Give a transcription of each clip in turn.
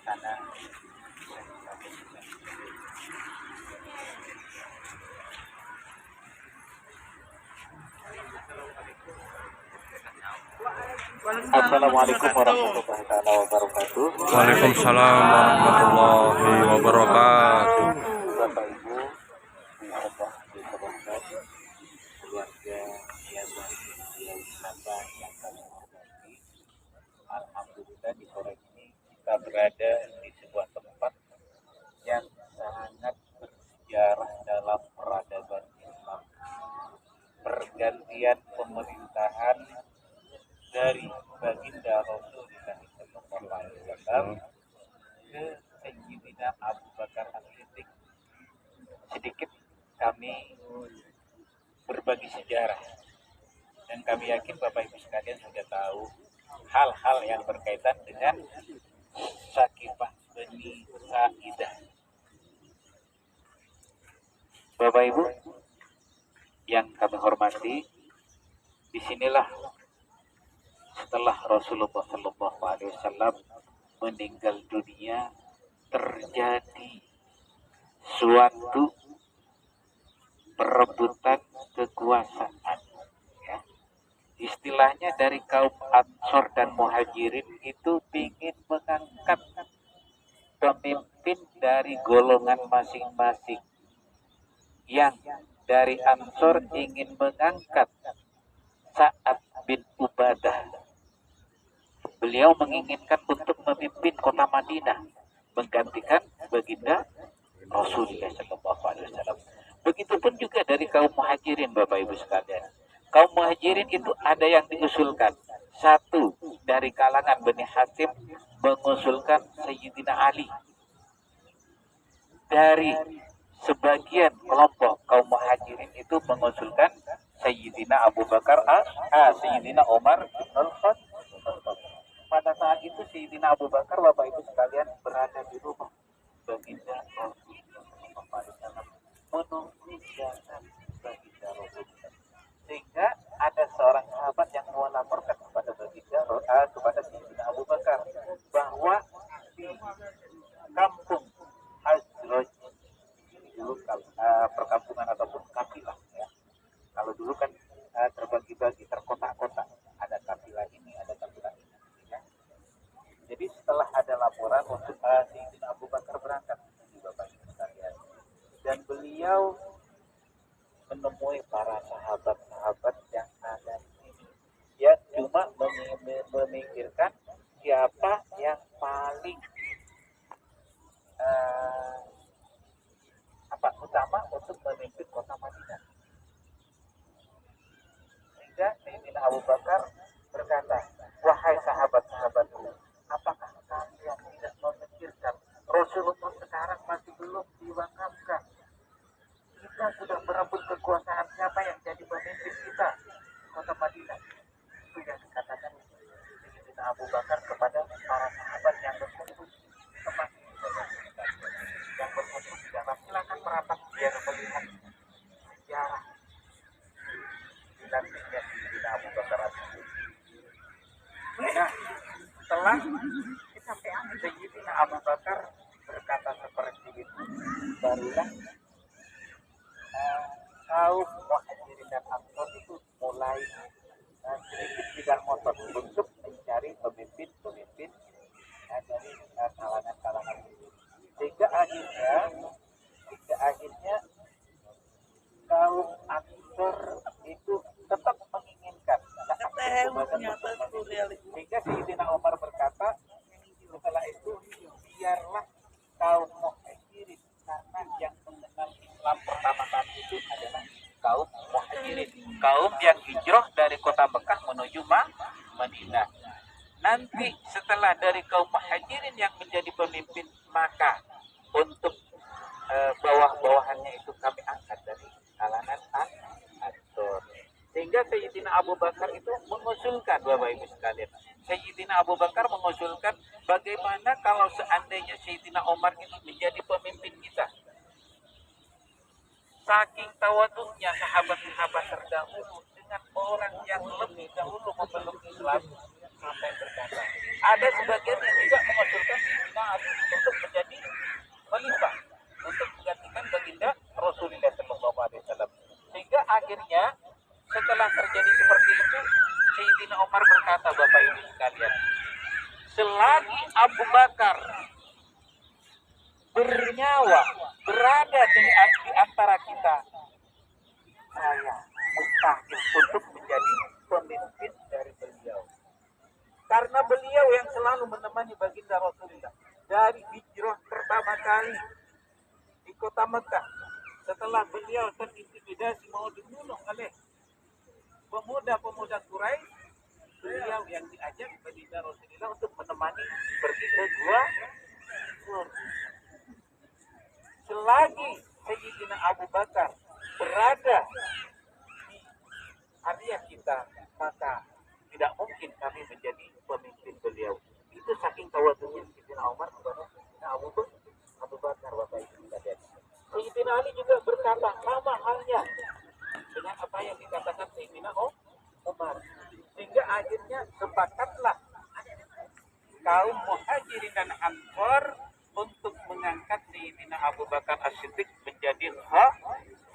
sana. Assalamualaikum warahmatullahi wabarakatuh. Waalaikumsalam warahmatullahi wabarakatuh. Bapak Ibu, Allah diberkahat, keluarga yayasan wisata yang kami hormati. Alhamdulillah di sore ini kita berada di sebuah tempat yang sangat bersejarah dalam peradaban Islam. Pergantian pemerintahan dari baginda Rasulullah SAW ke Sayyidina Abu Bakar As-Siddiq. Sedikit kami berbagi sejarah, dan kami yakin Bapak Ibu sekalian sudah tahu hal-hal yang berkaitan dengan Sakifah Bani Sa'idah. Bapak Ibu yang kami hormati, disinilah setelah Rasulullah SAW meninggal dunia terjadi suatu perebutan kekuasaan. Ya. Istilahnya dari kaum Ansor dan Muhajirin itu ingin mengangkat pemimpin dari golongan masing-masing. Yang dari Ansor ingin mengangkat Sa'ad bin Ubadah. Beliau menginginkan untuk memimpin kota Madinah, menggantikan baginda Rasulullah SAW. Begitupun juga dari kaum Muhajirin, Bapak Ibu sekalian. Kaum Muhajirin itu ada yang diusulkan. Satu dari kalangan Bani Hatim mengusulkan Sayyidina Ali. Dari sebagian kelompok kaum Muhajirin itu mengusulkan Sayyidina Abu Bakar Sayyidina Umar bin Al-Khattab. Pada saat itu Sayyidina Abu Bakar, Bapak Ibu sekalian, berada di rumah baginda Rasulullah menunggu kedatangan baginda Rasulullah. Sehingga ada seorang sahabat yang melaporkan kepada kepada Sayyidina Abu Bakar bahwa di kampung Hazraj, dulu perkampungan ataupun kafilah, ya. Kalau dulu kan terbagi-bagi, terkotak-kotak, ada kafilah ini, ada kafilah ini. Ya. Jadi setelah ada laporan untuk Sayyidina Abu Bakar berangkat di Bapak Ibu sekalian, dan beliau menemui para sahabat-sahabat yang ada di sini. Ya, cuma memikirkan siapa yang paling utama untuk memimpin kota Madinah. Sehingga Sayyidina Abu Bakar berkata, wahai sahabat-sahabatku, apakah kalian tidak memikirkan Rasulullah sekarang masih belum diwakafkan? Kita sudah berebut kekuasaan, siapa yang jadi pemimpin kita kota Madinah? Itu yang dikatakan Sayyidina Abu Bakar kepada para sahabat yang berkumpul di dalam. Silakan merapat biar melihat sejarah dilantiknya Sayyidina Abu Bakar As-Siddiq. Nah, setelah Sayyidina Abu Bakar berkata seperti itu, barulah kaum Muhajirin dan Ansor itu mulai sedikit tidak ngotot untuk mencari pemimpin dari kalangan ini. Sehingga akhirnya kaum Ansor itu tetap menginginkan sehingga Sayyidina Umar berkata setelah itu, biarlah kaum Muhajirin, karena yang mengenal Islam pertama kali itu adalah kaum Muhajirin, kaum yang hijrah dari kota Mekah menuju Madinah. Nanti setelah dari kaum Muhajirin yang menjadi pemimpin, maka untuk bawah-bawahannya itu kami angkat dari kalangan Ansor. Sehingga Sayyidina Abu Bakar itu mengusulkan, Bapak Ibu sekalian, Sayyidina Abu Bakar mengusulkan bagaimana kalau seandainya Sayyidina Umar ini menjadi pemimpin kita. Saking tawaduknya sahabat-sahabat terdahulu dengan orang yang lebih dahulu memeluk Islam, sampai berkata, ada sebagian yang juga mengusulkan Sayyidina Ali untuk menjadi khalifah, untuk menggantikan baginda Rasulullah Sallallahu Alaihi Wasallam. Sehingga akhirnya setelah terjadi seperti itu, Sayyidina Umar berkata, Bapak Ibu sekalian, selagi Abu Bakar bernyawa berada di antara kita, saya mustahil untuk menjadi pemimpin dari beliau. Karena beliau yang selalu menemani baginda Rasulullah dari hijrah pertama kali di kota Mekah. Setelah beliau terintimidasi mau dibunuh oleh pemuda-pemuda Quraisy, beliau yang diajak baginda Rasulullah untuk menemani pergi ke gua Sur. Selagi Sayyidina Abu Bakar berada di area kita, maka tidak mungkin kami menjadi pemimpin beliau. Itu saking tawadhunya Sayyidina Umar kepada Abu Bakar, Bapak Ibu sekalian. Sayyidina Ali juga berkata sama halnya dengan apa yang dikatakan Sayyidina Umar. Sehingga akhirnya sepakatlah kaum Muhajirin dan Ansor untuk mengangkat Sayyidina Abu Bakar As-Siddiq menjadi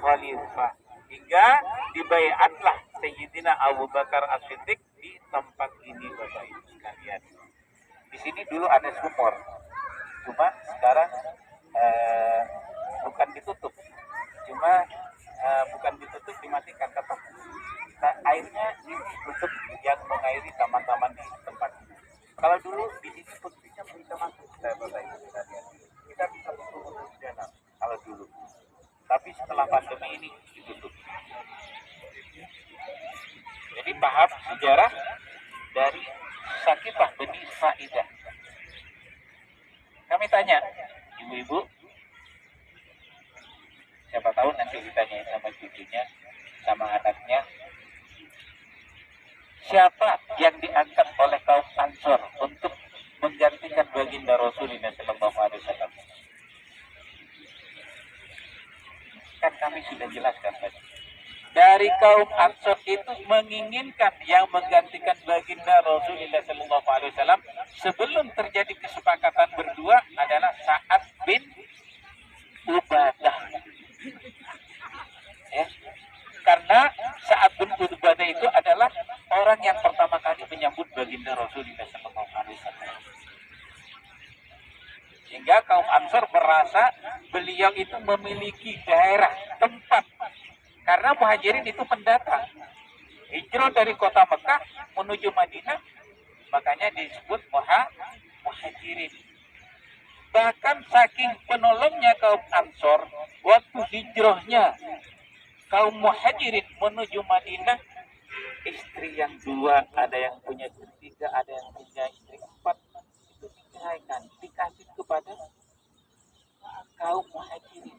khalifah. Hingga dibaiatlah Sayyidina Abu Bakar As-Siddiq di tempat ini, Bapak Ibu sekalian. Di sini dulu ada sumur, cuma sekarang bukan ditutup, bukan ditutup, dimatikan tetap. Nah, airnya ditutup yang mengairi taman-taman di tempat ini. Kalau dulu di sini posisinya bisa masuk, Bapak Ibu sekalian. Kita bisa berkumpul di dalam kalau dulu. Tapi setelah pandemi ini ditutup. Jadi paham sejarah dari Sakifah Bani Sa'idah. Kami tanya, ibu-ibu, siapa tahu nanti ditanya sama cucunya, sama anaknya, siapa yang diangkat oleh kaum Ansor untuk menggantikan baginda Rasulullah Sallallahu Alaihi Wasallam? Kan kami sudah jelaskan tadi. Dari kaum Ansor itu menginginkan yang menggantikan baginda Rasulullah Sallallahu Alaihi Wasallam sebelum terjadi kesepakatan berdua adalah Sa'ad bin Ubadah. Ya. Karena Sa'ad bin Ubadah itu adalah orang yang pertama kali menyambut baginda Rasulullah Sallallahu Alaihi Wasallam. Sehingga kaum Ansor merasa beliau itu memiliki daerah, tempat. Karena Muhajirin itu pendatang. Hijrah dari kota Mekah menuju Madinah, makanya disebut Muhajirin. Bahkan saking penolongnya kaum Ansor, waktu hijrahnya kaum Muhajirin menuju Madinah, istri yang dua, ada yang punya istri tiga, ada yang punya istri empat, itu diceraikan, dikasih kepada kaum Muhajirin.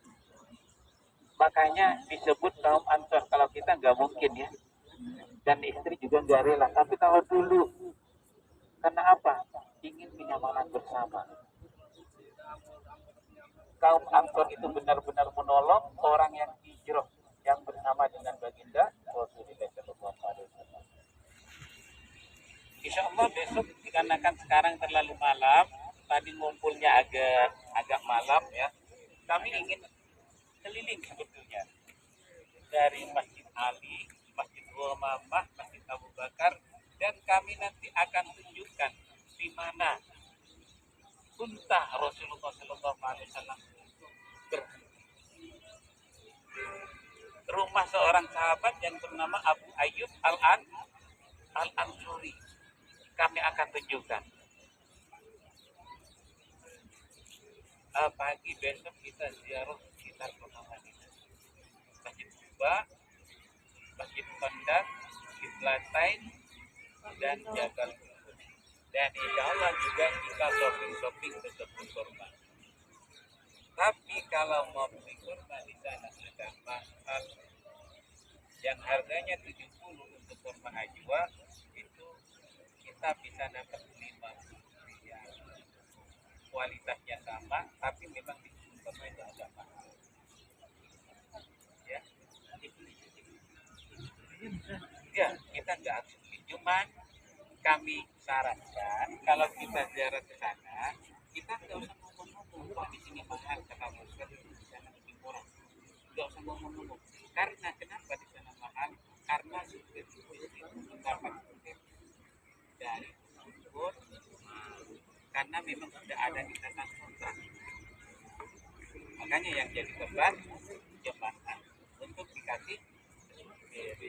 Makanya disebut kaum Ansor. Kalau kita nggak mungkin ya, dan istri juga nggak rela. Tapi kalau dulu, karena apa? Ingin kenyamanan bersama. Kaum Ansor itu benar-benar menolong orang yang hijrah, yang bersama dengan baginda Rasulullah Sallallahu Alaihi Wasallam. Insya Allah besok, dikarenakan sekarang terlalu malam, tadi ngumpulnya agak malam ya. Kami ingin keliling sebetulnya dari Masjid Ali, Masjid Umamah, Masjid Abu Bakar, dan kami nanti akan tunjukkan di mana unta Rasulullah Sallallahu Alaihi Wasallam berhenti. Rumah seorang sahabat yang bernama Abu Ayyub Al-Ansuri. Kami akan tunjukkan. Pagi besok kita ziarah sekitar kota Madinah. Masjid Kuba, Masjid Khandaq, Kiblatain, dan Jabal Uhud. Dan insya Allah juga kita shopping ke kebun kurma. Tapi kalau mau beli kurma di sana ada mahal yang harganya 70 untuk kurma ajwa, itu kita bisa dapat 50 riyal. Kualitasnya sama, tapi memang di kurma itu agak mahal. Ya, kita nggak harus beli. Cuman kami sarankan kalau kita ziarah ke sana, kita nggak karena memang sudah ada ikatan kontrak. Makanya yang jadi beban jemaah untuk dikasih SPP.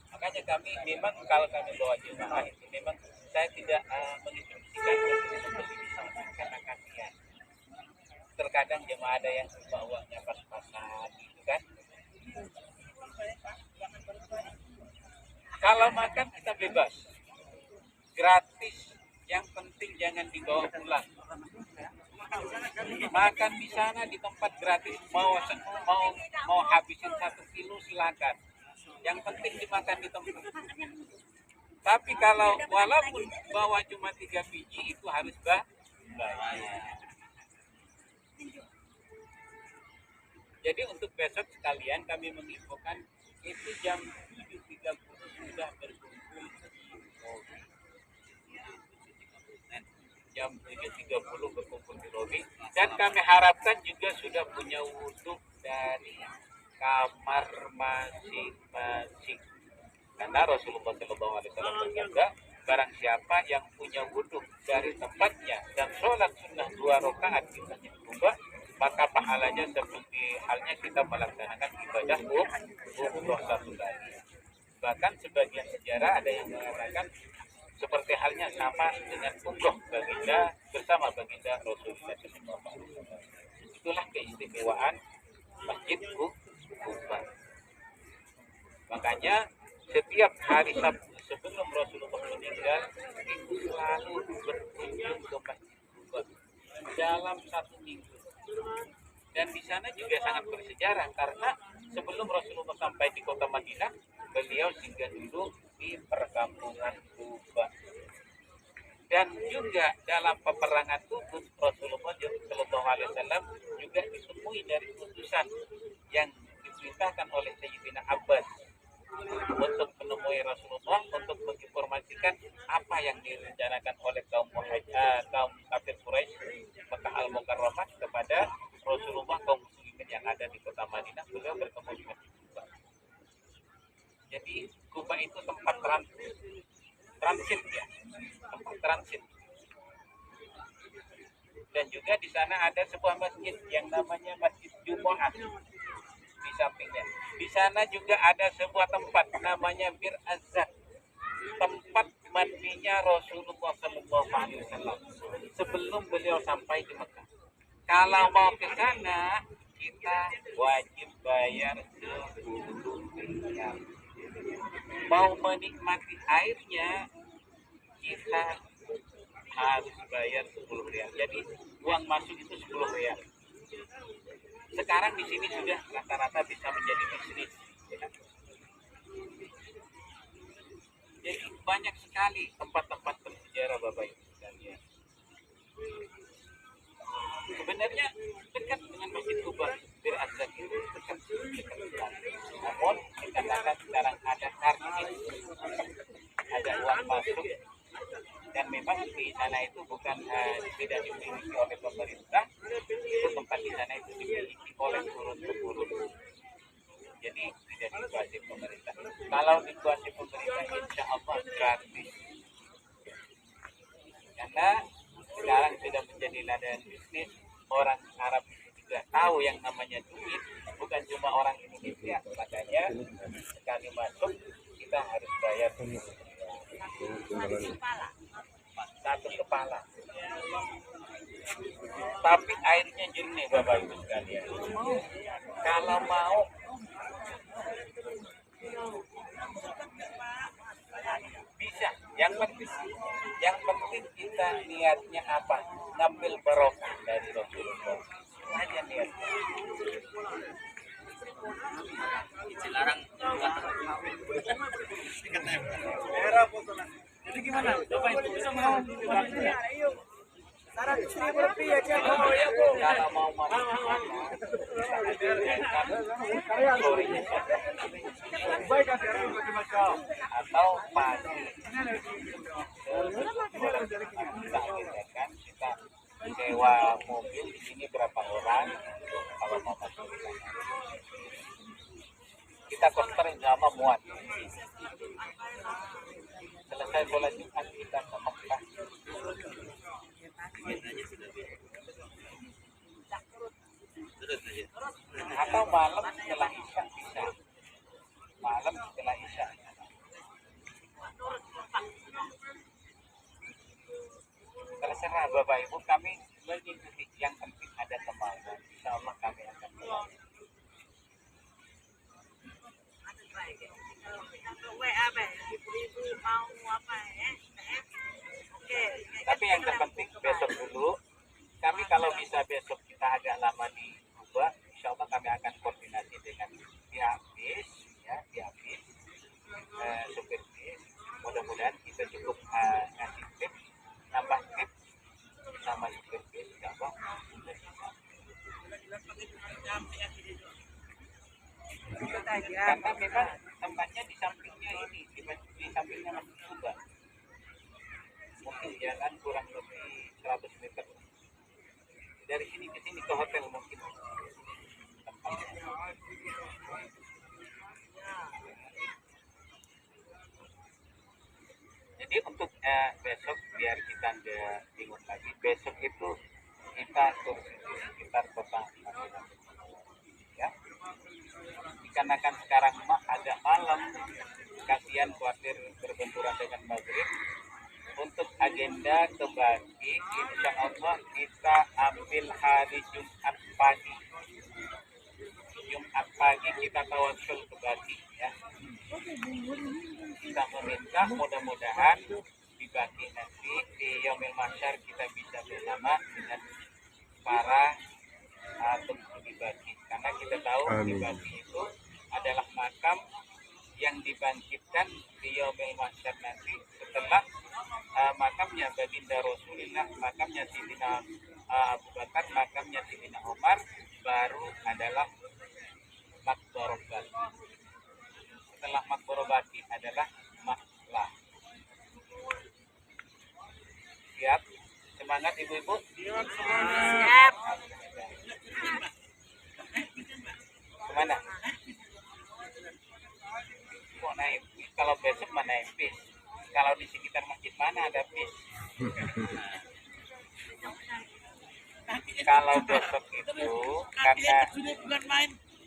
Makanya kami memang kalau kami bawa jemaah itu memang saya tidak menginstruksikan untuk beli di sana karena kasihan. Terkadang jemaah ada yang bawanya pas-pasan gitu kan. Kalau makan kita bebas, gratis. Yang penting jangan dibawa pulang. Makan di sana di tempat gratis, mau habisin 1 kilo silakan. Yang penting dimakan di tempat. Tapi kalau walaupun bawa cuma 3 biji itu harus bayar. Jadi untuk besok sekalian kami menginfokan itu jam 7.30 sudah berkumpul di lobi. Jam 7.30 berkumpul di lobi dan kami harapkan juga sudah punya wudhu dari kamar masing-masing. Karena Rasulullah SAW bersabda, barang siapa yang punya wudhu dari tempatnya dan sholat sunnah 2 rakaat di Masjid Kuba, maka pahalanya seperti halnya kita melaksanakan ibadah umroh 1 kali. Bahkan sebagian sejarah ada yang mengatakan seperti halnya sama dengan umroh baginda bersama baginda Rasulullah SAW. Itulah keistimewaan Masjid Kuba. Makanya setiap hari Sabtu sebelum Rasulullah meninggal itu selalu berkunjung ke Masjid Kuba dalam 1 minggu. Dan di sana juga sangat bersejarah karena sebelum Rasulullah sampai di kota Madinah, beliau singgah dulu di perkampungan Kuba. Dan juga dalam peperangan Uhud, Rasulullah SAW juga ditemui dari utusan yang diperintahkan oleh Sayyidina Abbas untuk menemui Rasulullah untuk menginformasikan apa yang direncanakan oleh kaum kafir Quraisy Mekah Al-Mukarramah kepada Rasulullah, kaum muslimin yang ada di kota Madinah. Beliau bertemu di Masjid Kuba. Jadi Kuba itu tempat transit ya, tempat transit. Dan juga di sana ada sebuah masjid yang namanya Masjid Jumu'ah di sampingnya. Di sana juga ada sebuah tempat namanya Bir Azzak, tempat mandinya Rasulullah SAW sebelum beliau sampai di Mekah. Kalau mau ke sana kita wajib bayar 10 riyal. Mau menikmati airnya kita harus bayar 10 riyal. Jadi uang masuk itu 10 riyal. Sekarang di sini sudah rata-rata bisa menjadi bisnis. Jadi banyak sekali tempat-tempat bersejarah Bapak Ibu sekalian. Sebenarnya dekat dengan Masjid Kuba, Bir Azzak itu dekat sekali. Namun dikatakan sekarang ada karcis, ada uang masuk, dan memang di sana itu bukan tidak dimiliki oleh pemerintah, itu tempat di sana itu dimiliki oleh turun-temurun. Jadi tidak dikuasai pemerintah. Kalau dikuasai pemerintah, insya Allah gratis. Karena sekarang sudah menjadi ladang bisnis, orang Arab juga tahu yang namanya duit, bukan cuma orang Indonesia. Makanya sekali masuk kita harus bayar 1 kepala. Tapi airnya jernih Bapak Ibu sekalian. Kalau mau bisa, yang penting kita niatnya apa? Ngambil barokah dari Rasulullah. Hanya niatnya. Dilarang. Jadi gimana? Coba itu bisa mau Kalau mau masuk atau pagi kita sewa mobil di sini berapa orang kalau mau masuk di sana. Kita kosterin sama muat. Selesai sholat Jumat kita ke Mekah. Atau malam setelah isya bisa. Malam setelah isya. Terserah Bapak Ibu, kami mengikuti, yang penting ada kemauan. Insya Allah kami akan melakukan. Tapi yang terpenting besok dulu. Kami kalau bisa besok kita agak lama di Kuba, insya Allah kami akan koordinasi dengan pihak bis, ya pihak bis, supir bis. Mudah-mudahan kita cukup ngasih tip, nambah tip sama supir bis, insya Allah. Karena memang tempatnya di sampingnya ini, di sampingnya Masjid Kuba. Mungkin jalan kurang lebih 100 meter. Dari sini ke sini ke hotel mungkin. Jadi untuk besok biar kita nggak bingung lagi, besok itu kita kursi di sekitar kota Madinah. Ya, dikarenakan sekarang agak malam, kasihan khawatir berbenturan dengan maghrib. Untuk agenda kebagi, insya Allah kita ambil hari Jumat pagi. Jumat pagi kita tawasul kebagi, ya. Kita meminta mudah-mudahan dibagi nanti di Yaumil Mahsyar kita bisa bersama dengan para penghuni dibagi. Karena kita tahu dibagi itu adalah makam yang dibangkitkan di Yaumil Mahsyar nanti setelah makamnya baginda Rasulullah, makamnya Sayyidina Abu Bakar, makamnya Sayyidina Umar, baru adalah Maqbarah Baqi. Setelah Maqbarah Baqi adalah Maqlah. Siap? Semangat ibu-ibu? Siap. Kemana? Kok naik bis? Kalau besok mana naik bis? Kalau di sekitar masjid mana ada bis? Kalau besok itu karena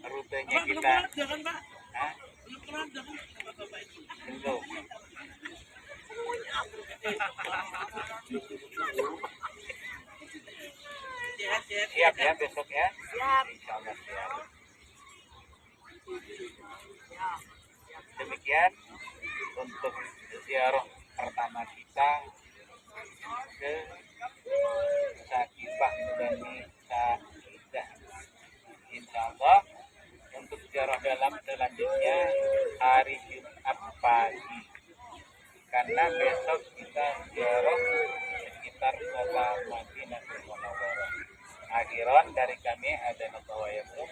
rutenya kita belum. Siap ya besok ya? Siap. Insya Allah siap. Demikian untuk ziarah pertama kita ke Sakifah Bani Sa'idah. Insya Allah untuk ziarah dalam selanjutnya hari Jumat pagi, karena besok kita ziarah sekitar kota Madinah Munawwarah. Akhiran dari kami ada nabawayakum.